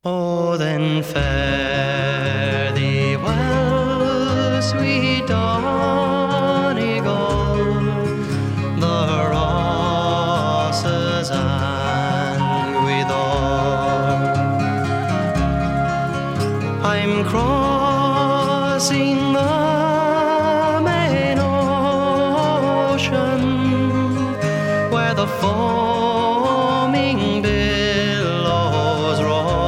Oh, then fare thee well, sweet Donegal, the rosses and withal. I'm crossing the main ocean, where the foaming billows roll.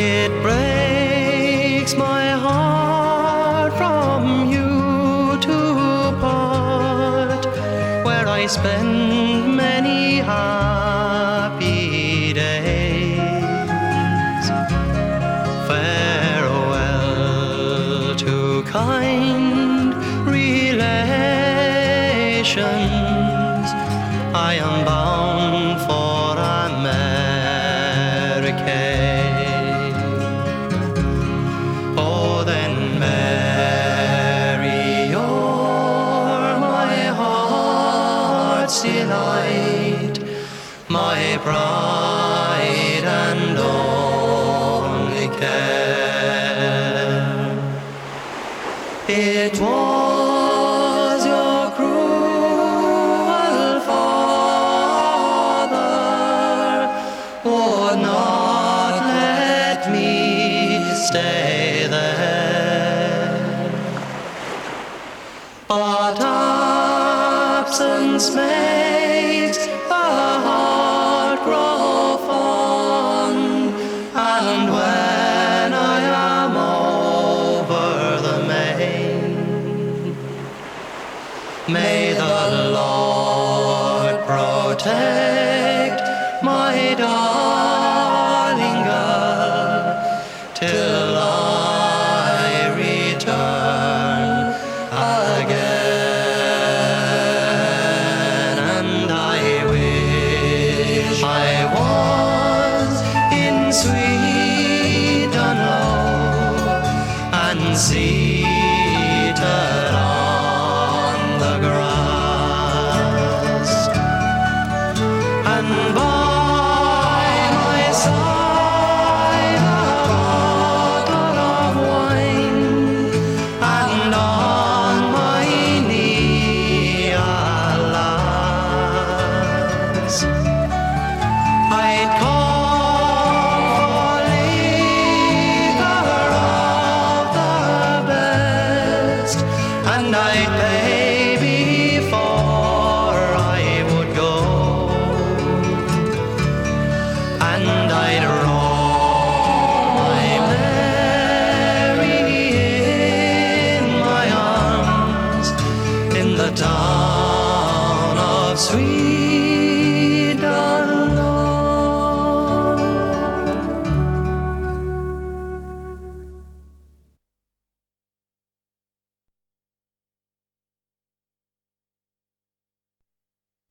It breaks my heart from you to part, where I spend many happy days. Farewell to kind relations, I am bound for America. Oh, then Mary, you're my heart's delight, my pride and only care. It was your cruel father would not let me stay there, but absence makes the heart grow fond, and when I am over the main, may the Lord protect my darling girl till I return again. And I wish I was in sweet Dunlow and seated on the grass, and by my side a bottle of wine, and on my knee a lass. I'd call for liquor of the best, and I'd pay before I would go, and I'd roll my Mary in my arms in the town of sweet